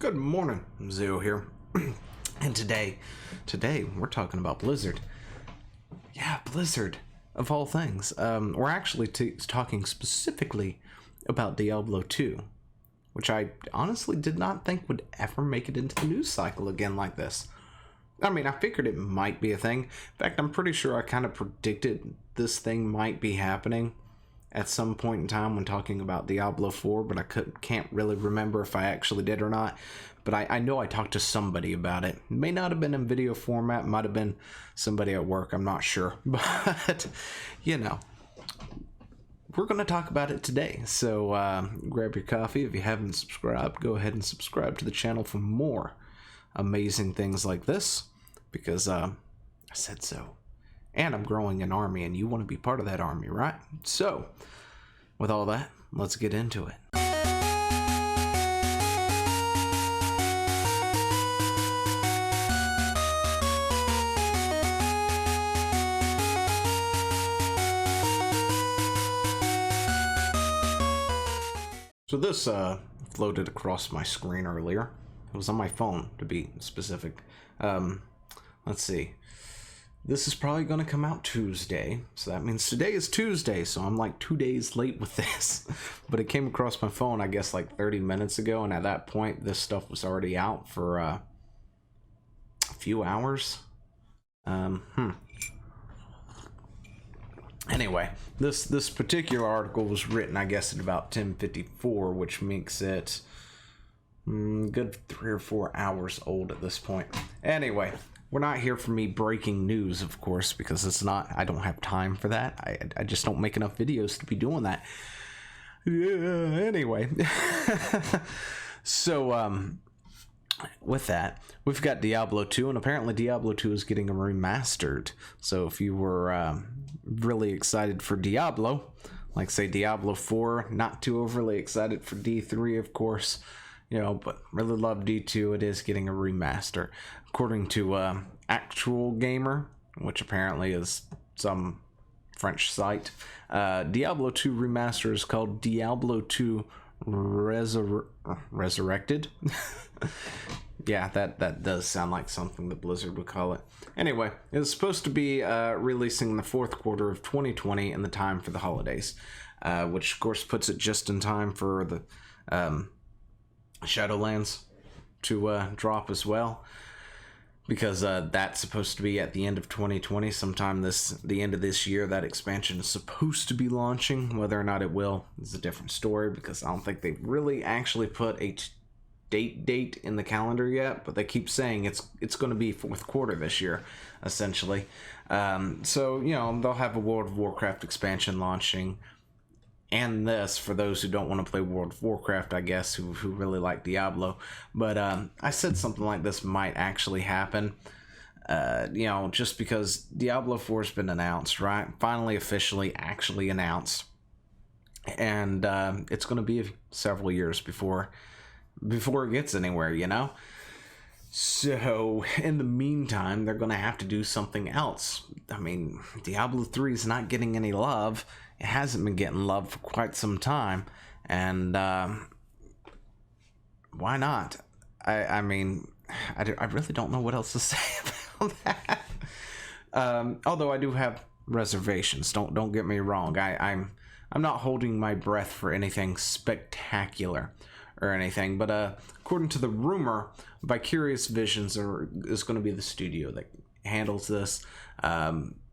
Good morning, Zio here. And today we're talking about Blizzard. Yeah, Blizzard, of all things. We're actually talking specifically about Diablo 2, which I honestly did not think would ever make it into the news cycle again like this. I mean, I figured it might be a thing. In fact, I'm pretty sure I kind of predicted this thing might be happening at some point in time when talking about Diablo 4, but I can't really remember if I actually did or not. But I know I talked to somebody about it. It may not have been in video format, might have been somebody at work, I'm not sure. But, you know, we're going to talk about it today. So grab your coffee. If you haven't subscribed, go ahead and subscribe to the channel for more amazing things like this, because I said so. And I'm growing an army, and you want to be part of that army, right? So, with all that, let's get into it. So this floated across my screen earlier. It was on my phone, to be specific. Let's see. This is probably going to come out Tuesday, so that means today is Tuesday, so I'm like 2 days late with this. But it came across my phone, I guess, like 30 minutes ago, and at that point, this stuff was already out for a few hours. Anyway, this particular article was written, I guess, at about 10:54, which makes it good 3 or 4 hours old at this point. Anyway. We're not here for me breaking news, of course, because it's not, I don't have time for that. I just don't make enough videos to be doing that. Yeah, anyway. So, with that, we've got Diablo 2, and apparently Diablo 2 is getting a remastered. So if you were really excited for Diablo, like say Diablo 4, not too overly excited for D3, of course, you know, but really love D2, it is getting a remaster. According to Actual Gamer, which apparently is some French site, Diablo 2 remaster is called Diablo 2 Resurrected. Yeah, that does sound like something that Blizzard would call it. Anyway, it's supposed to be releasing in the fourth quarter of 2020 in the time for the holidays, which of course puts it just in time for the Shadowlands to drop as well, because that's supposed to be at the end of 2020, sometime the end of this year. That expansion is supposed to be launching. Whether or not it will is a different story, because I don't think they've really actually put a date in the calendar yet, but they keep saying it's going to be fourth quarter this year, essentially. So, you know, they'll have a World of Warcraft expansion launching, and this for those who don't want to play World of Warcraft, I guess, who really like Diablo. But I said something like this might actually happen, you know, just because Diablo 4 has been announced, right? Finally, officially, actually announced, and it's going to be several years before it gets anywhere, you know. So in the meantime, they're going to have to do something else. I mean, Diablo 3 is not getting any love. It hasn't been getting love for quite some time, and why not? I mean, I really don't know what else to say about that. Although I do have reservations. Don't get me wrong. I'm not holding my breath for anything spectacular or anything, but according to the rumor, Vicarious Visions is going to be the studio that handles this.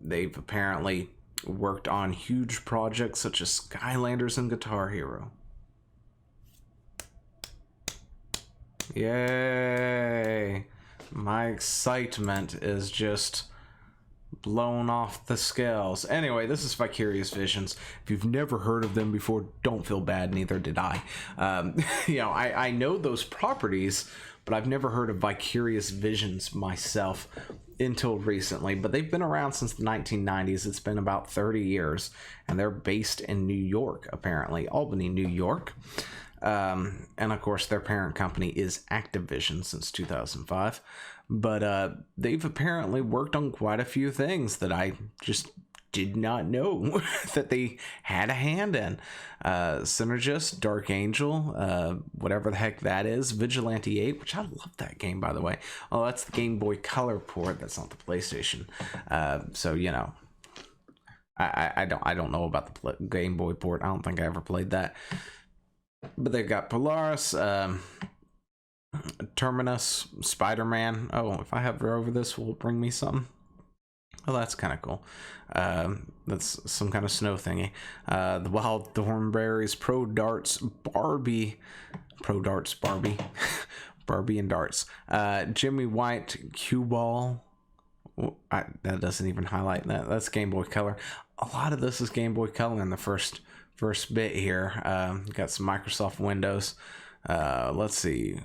They've apparently worked on huge projects such as Skylanders and Guitar Hero. Yay! My excitement is just blown off the scales. Anyway, this is Vicarious Visions. If you've never heard of them before, don't feel bad, neither did I. You know, I know those properties, but I've never heard of Vicarious Visions myself until recently. But they've been around since the 1990s. It's been about 30 years, and they're based in New York, apparently, Albany, New York. And of course, their parent company is Activision since 2005. But they've apparently worked on quite a few things that I just did not know that they had a hand in. Synergist, Dark Angel, whatever the heck that is, Vigilante 8, which I love that game, by the way. Oh, that's the Game Boy Color port. That's not the PlayStation. So, you know, I don't know about the Game Boy port. I don't think I ever played that. But they've got Polaris, Terminus, Spider-Man. Oh, if I hover over this, will it bring me something? Oh, that's kind of cool. That's some kind of snow thingy. The Wild Thornberries, Pro Darts, Barbie. Barbie and Darts. Jimmy White, Cue Ball. That doesn't even highlight that. That's Game Boy Color. A lot of this is Game Boy Color in the first bit here. Got some Microsoft Windows. Let's see.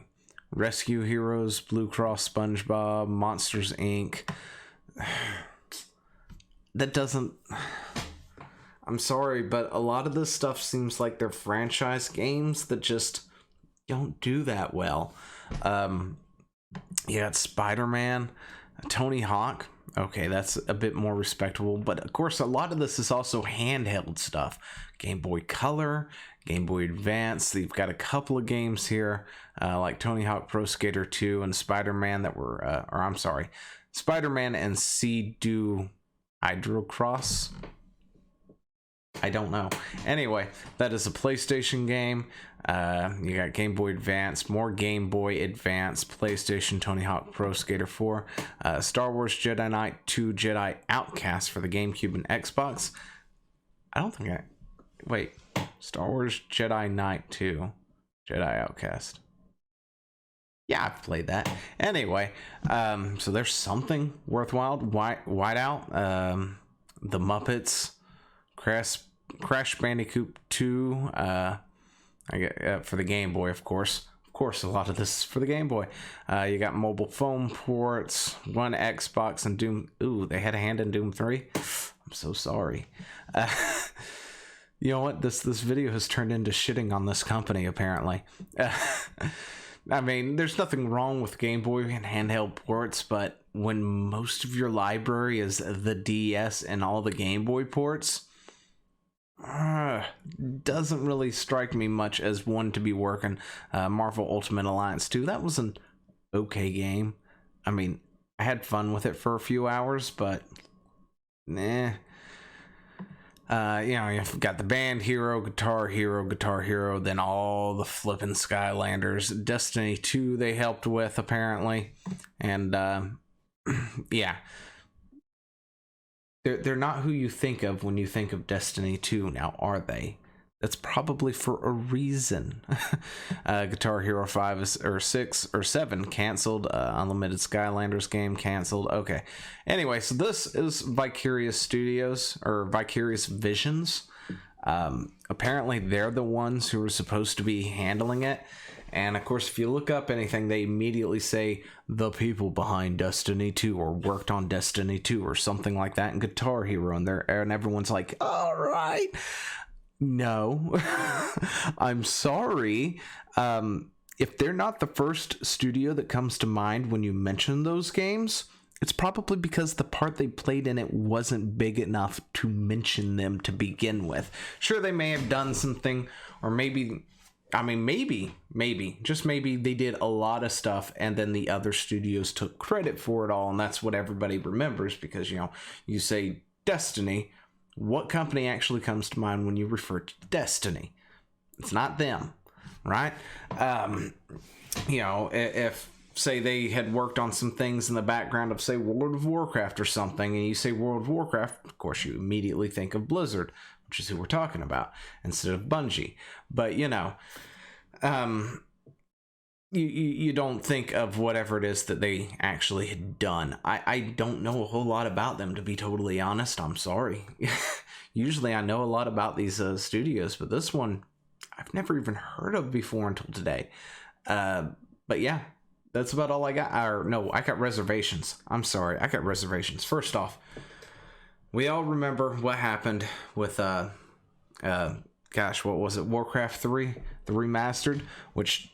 Rescue Heroes, Blue Cross, SpongeBob, Monsters Inc. That doesn't... I'm sorry, but a lot of this stuff seems like they're franchise games that just don't do that well. You got Spider-Man, Tony Hawk. Okay, that's a bit more respectable, but of course a lot of this is also handheld stuff. Game Boy Color, Game Boy Advance. They've got a couple of games here, like Tony Hawk Pro Skater 2 and Spider-Man that were, Spider-Man and Sea-Doo Hydrocross. I don't know. Anyway, that is a PlayStation game. You got Game Boy Advance, more Game Boy Advance, PlayStation, Tony Hawk Pro Skater 4, Star Wars Jedi Knight 2, Jedi Outcast for the GameCube and Xbox. I don't think wait, Star Wars Jedi Knight 2, Jedi Outcast. Yeah, I've played that. Anyway, so there's something worthwhile. Whiteout, The Muppets, Crash Bandicoot 2, I get for the Game Boy, of course. Of course, a lot of this is for the Game Boy. You got mobile phone ports, one Xbox, and Doom. Ooh, they had a hand in Doom 3. I'm so sorry. You know what? This video has turned into shitting on this company, apparently. I mean, there's nothing wrong with Game Boy and handheld ports, but when most of your library is the DS and all the Game Boy ports, doesn't really strike me much as one to be working. Marvel Ultimate Alliance 2, that was an okay game. I mean, I had fun with it for a few hours, but nah. You know, you've got the Band Hero, Guitar Hero, then all the flippin' Skylanders. Destiny 2 they helped with, apparently. And, yeah. They're not who you think of when you think of Destiny 2, now are they? That's probably for a reason. Guitar Hero 5 or 6 or 7 canceled. Unlimited Skylanders game canceled. Okay. Anyway, so this is Vicarious Studios or Vicarious Visions. Apparently they're the ones who are supposed to be handling it. And of course, if you look up anything, they immediately say the people behind Destiny 2 or worked on Destiny 2 or something like that in Guitar Hero, and everyone's like, all right. No, I'm sorry. If they're not the first studio that comes to mind when you mention those games, it's probably because the part they played in it wasn't big enough to mention them to begin with. Sure, they may have done something, or maybe, I mean, maybe, just maybe they did a lot of stuff and then the other studios took credit for it all, and that's what everybody remembers because, you know, you say Destiny. What company actually comes to mind when you refer to Destiny? It's not them, right? You know, if say they had worked on some things in the background of, say, World of Warcraft or something, and you say World of Warcraft, of course you immediately think of Blizzard, which is who we're talking about, instead of Bungie. But, you know, you don't think of whatever it is that they actually had done. I don't know a whole lot about them, to be totally honest. I'm sorry. Usually I know a lot about these studios, but this one I've never even heard of before until today. But yeah, that's about all I got. Or no, I got reservations. I'm sorry, I got reservations. First off, we all remember what happened with gosh, what was it? Warcraft 3, the remastered, which,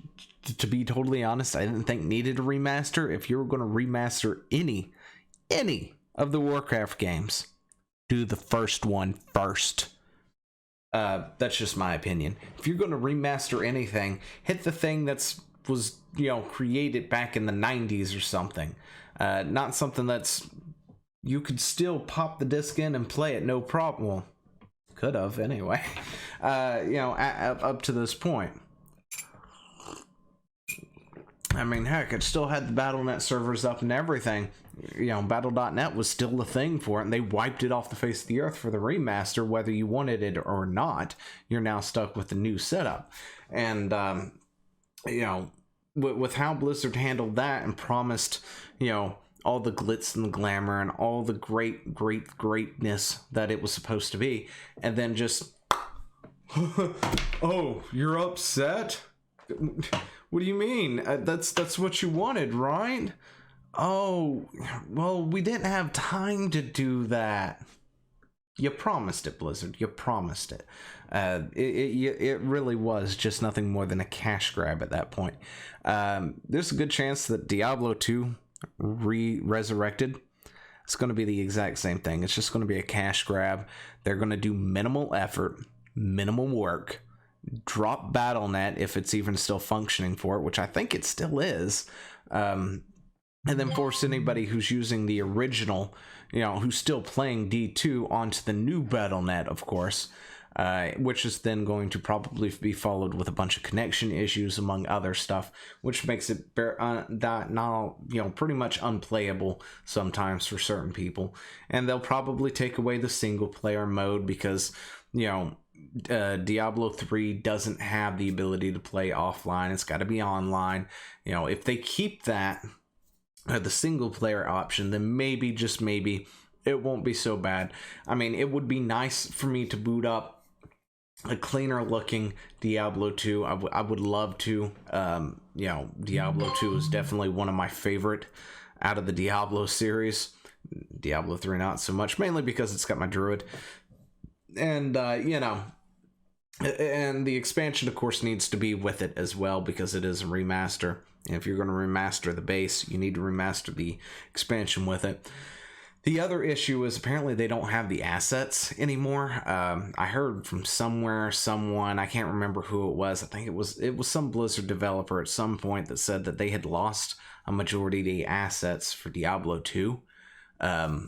to be totally honest, I didn't think needed a remaster. If you were going to remaster any of the Warcraft games, do the first one first. That's just my opinion. If you're going to remaster anything, hit the thing was created back in the 90s or something. Not something that's you could still pop the disc in and play it no problem. Well, could have anyway. Up to this point. I mean, heck, it still had the Battle.net servers up and everything. Battle.net was still a thing for it, and they wiped it off the face of the earth for the remaster, whether you wanted it or not. You're now stuck with the new setup. And, with how Blizzard handled that and promised, all the glitz and the glamour and all the greatness that it was supposed to be, and then just, oh, you're upset? What do you mean? That's what you wanted, right? Oh, well, we didn't have time to do that. You promised it, Blizzard. You promised it. It really was just nothing more than a cash grab at that point. There's a good chance that Diablo 2 Resurrected, it's going to be the exact same thing. It's just going to be a cash grab. They're going to do minimal effort, minimal work, drop Battle.net if it's even still functioning for it, which I think it still is, and then force anybody who's using the original, who's still playing D2 onto the new Battle.net, of course, which is then going to probably be followed with a bunch of connection issues among other stuff, which makes it pretty much unplayable sometimes for certain people. And they'll probably take away the single player mode because Diablo 3 doesn't have the ability to play offline. It's got to be online. If they keep that the single player option, then maybe, just maybe, it won't be so bad. I mean, it would be nice for me to boot up a cleaner looking Diablo 2. I would love to. Diablo 2 is definitely one of my favorite out of the Diablo series. Diablo 3 not so much, mainly because it's got my druid. And, and the expansion, of course, needs to be with it as well because it is a remaster. And if you're going to remaster the base, you need to remaster the expansion with it. The other issue is apparently they don't have the assets anymore. I heard from someone, I can't remember who it was. I think it was some Blizzard developer at some point that said that they had lost a majority of the assets for Diablo 2. That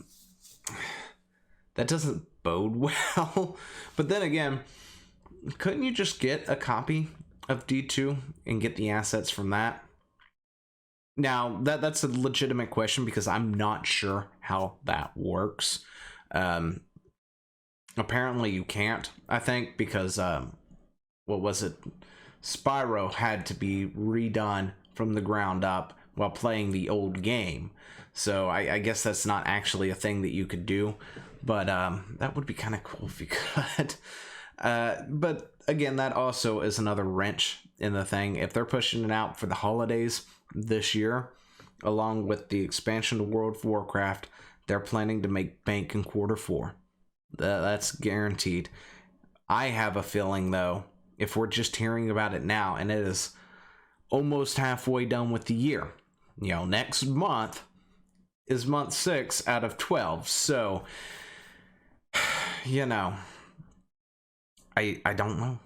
doesn't bode well. But then again, couldn't you just get a copy of D2 and get the assets from that? Now, that's a legitimate question because I'm not sure how that works. Apparently you can't, I think, because, what was it? Spyro had to be redone from the ground up while playing the old game. So I guess that's not actually a thing that you could do, but that would be kind of cool if you could. But again, that also is another wrench in the thing. If they're pushing it out for the holidays this year, along with the expansion to World of Warcraft, they're planning to make bank in Q4. That's guaranteed. I have a feeling, though, if we're just hearing about it now, and it is almost halfway done with the year, next month is month 6 out of 12. So, I don't know.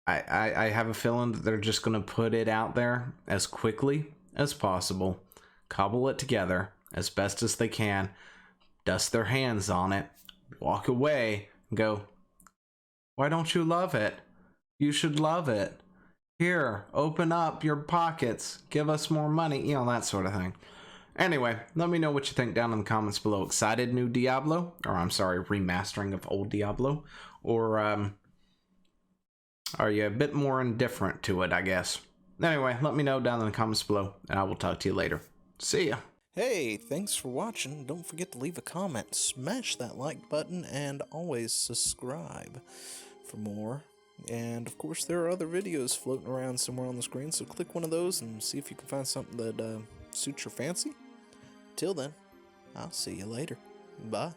I have a feeling that they're just going to put it out there as quickly as possible, cobble it together as best as they can, dust their hands on it, walk away, and go, why don't you love it? You should love it. Here, open up your pockets, give us more money, that sort of thing. Anyway, let me know what you think down in the comments below. Excited new Diablo? Or I'm sorry, remastering of old Diablo? Or, are you a bit more indifferent to it, I guess? Anyway, let me know down in the comments below, and I will talk to you later. See ya! Hey, thanks for watching. Don't forget to leave a comment, smash that like button, and always subscribe for more. And, of course, there are other videos floating around somewhere on the screen, so click one of those and see if you can find something that suits your fancy. Till then, I'll see you later. Bye.